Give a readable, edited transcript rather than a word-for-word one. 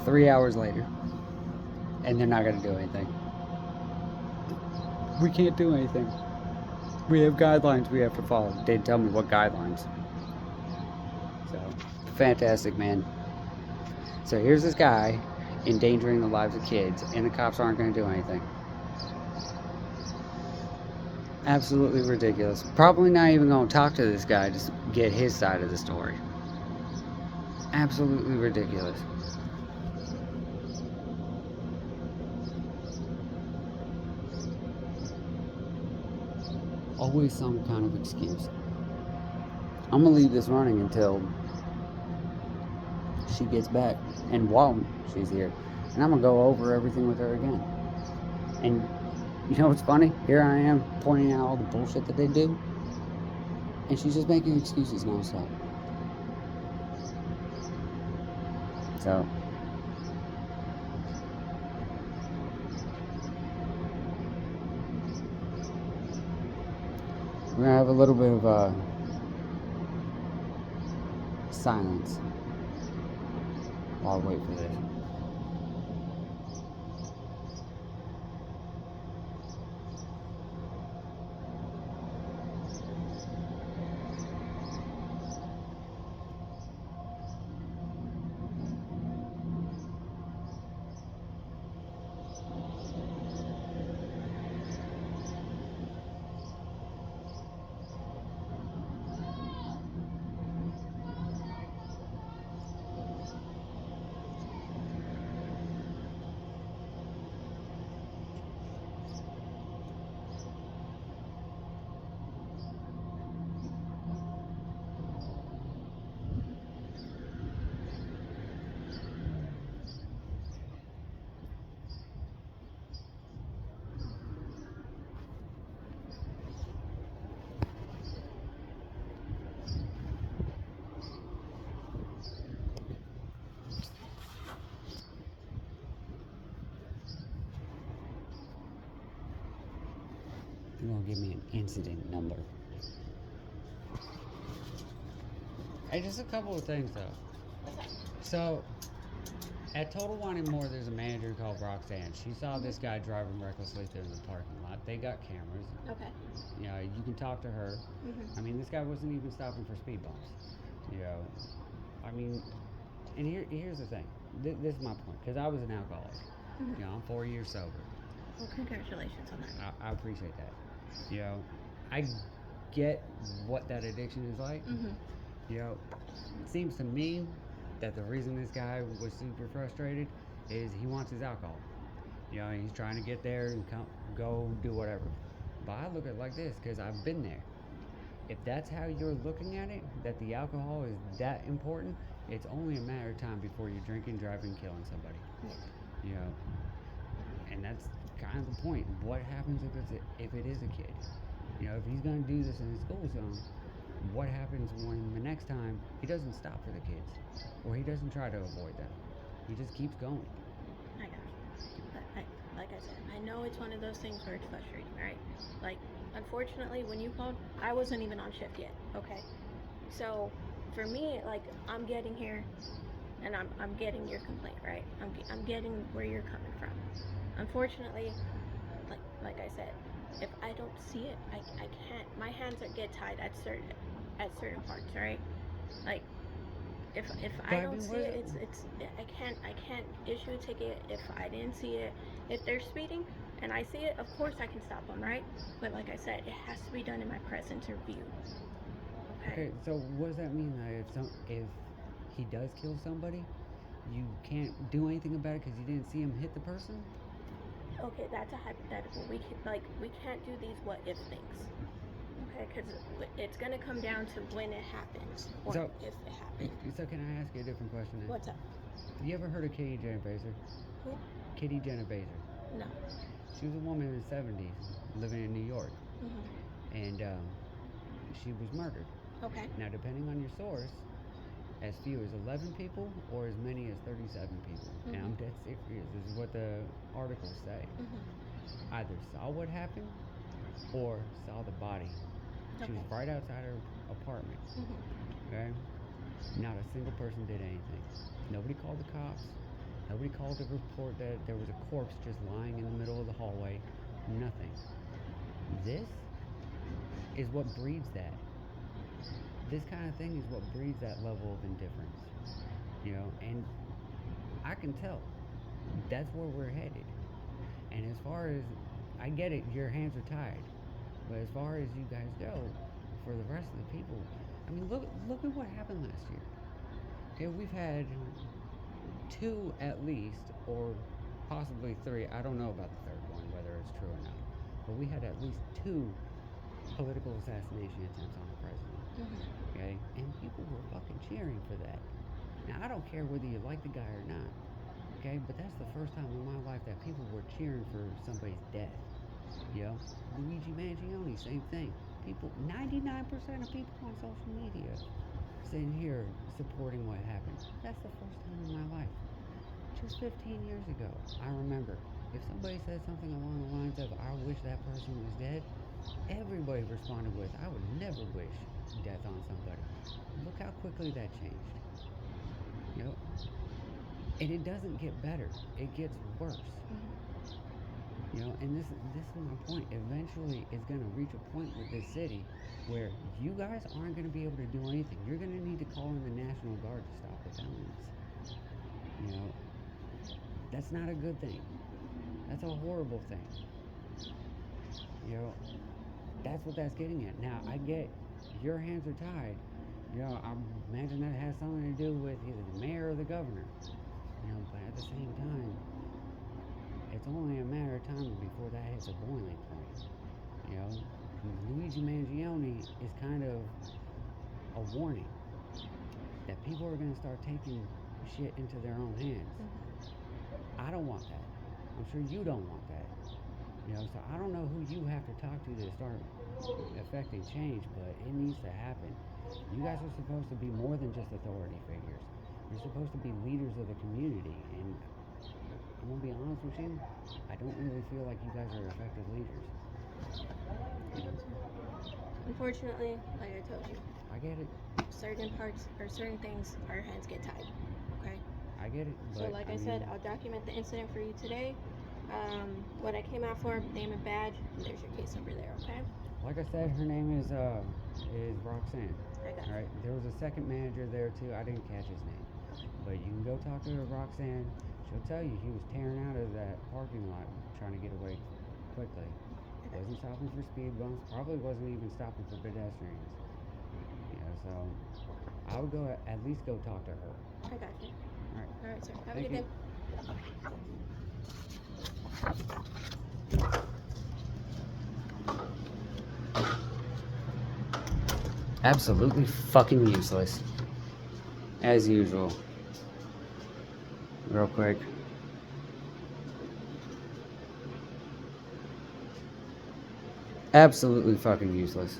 3 hours later, and they're not going to do anything. We can't do anything. We have guidelines we have to follow. They didn't tell me what guidelines. So, fantastic, man. So here's this guy endangering the lives of kids, and the cops aren't going to do anything. Absolutely ridiculous. Probably not even going to talk to this guy to get his side of the story. Absolutely ridiculous. Always some kind of excuse. I'm going to leave this running until she gets back, and while she's here, and I'm going to go over everything with her again. And you know what's funny? Here I am pointing out all the bullshit that they do, and she's just making excuses nonstop. So, we're gonna have a little bit of silence while I wait for this. You're gonna give me an incident number. Hey, just a couple of things though. So, at Total Wine and More, there's a manager called Roxanne. She saw this guy driving recklessly through the parking lot. They got cameras. Okay. You know, you can talk to her. Mm-hmm. I mean, this guy wasn't even stopping for speed bumps. You know, I mean, and here's the thing. This is my point, because I was an alcoholic. Mm-hmm. You know, I'm 4 years sober. Well, congratulations on that. I appreciate that. You know, I get what that addiction is like. Mm-hmm. You know, it seems to me that the reason this guy was super frustrated is he wants his alcohol. You know, he's trying to get there and go do whatever. But I look at it like this because I've been there. If that's how you're looking at it, that the alcohol is that important, it's only a matter of time before you're drinking, driving, killing somebody. Yeah. You know, and that's kind of the point. What happens if it is a kid? You know, if he's going to do this in his school zone, what happens when the next time he doesn't stop for the kids, or he doesn't try to avoid them? He just keeps going. I got you. But like I said, I know it's one of those things where it's frustrating, right? Like, unfortunately, when you called, I wasn't even on shift yet. Okay. So, for me, like, I'm getting here, and I'm getting your complaint, right? I'm getting where you're coming from. Unfortunately, like I said, if I don't see it, I can't. My hands get tied at certain parts, right? Like, if But I I don't mean, see it, it's I can't issue a ticket if I didn't see it. If they're speeding and I see it, of course I can stop them, right? But like I said, it has to be done in my presence or view. Okay. okay. So what does that mean? That if he does kill somebody, you can't do anything about it because you didn't see him hit the person? Okay, that's a hypothetical. We can't do these what if things. Okay, because it's gonna come down to when it happens or So, if it happened. so can I ask you a different question then? What's up? You ever heard of Kitty Genovese? Who? Kitty Genovese. No. She was a woman in the 70s living in New York, Mhm. and she was murdered. Okay. Now, depending on your source, as few as 11 people or as many as 37 people. And I'm Mhm. dead serious. This is what the articles say. Mhm. Either saw what happened or saw the body. She was Okay. right outside her apartment. Mhm. Okay? Not a single person did anything. Nobody called the cops. Nobody called to report that there was a corpse just lying in the middle of the hallway. Nothing. This is what breeds that. This kind of thing is what breeds that level of indifference. And I can tell that's where we're headed. And as far as I get it, your hands are tied. But as far as you guys go, for the rest of the people, I mean, look at what happened last year. Okay, we've had 2 at least, or possibly 3. I don't know about the third one, whether it's true or not. But we had at least 2 political assassination attempts on the president. Okay, and people were fucking cheering for that. Now I don't care whether you like the guy or not. Okay, but that's the first time in my life that people were cheering for somebody's death. Luigi Mangione, same thing. 99% of people on social media sitting here supporting what happened. That's the first time in my life. Just 15 years ago, I remember if somebody said something along the lines of, I wish that person was dead, everybody responded with, I would never wish death on somebody. Look how quickly that changed. And it doesn't get better, it gets worse. And this is my point. Eventually, it's going to reach a point with this city where you guys aren't going to be able to do anything. You're going to need to call in the National Guard to stop the felonies. That's not a good thing. That's a horrible thing. That's what that's getting at. Now, I get your hands are tied. I imagine that has something to do with either the mayor or the governor. But at the same time, it's only a matter of time before that hits a boiling point. Luigi Mangione is kind of a warning that people are going to start taking shit into their own hands. I don't want that. I'm sure you don't want that. So I don't know who you have to talk to start affecting change, but it needs to happen. You guys are supposed to be more than just authority figures. You're supposed to be leaders of the community, and I'm gonna be honest with you, I don't really feel like you guys are effective leaders. Unfortunately, like I told you, I get it. Certain parts or certain things, our hands get tied. Okay. I get it. So, like I said, I'll document the incident for you today. What I came out for, name and badge, and there's your case number there. Okay. Like I said, her name is Roxanne. I got you. All right. There was a second manager there too. I didn't catch his name, but you can go talk to Roxanne. She'll tell you he was tearing out of that parking lot trying to get away quickly. Wasn't stopping for speed bumps. Probably wasn't even stopping for pedestrians. So I would go at least go talk to her. I got you. All right. All right, sir. Have a Thank good you. day. Absolutely fucking useless. As usual. Real quick. Absolutely fucking useless.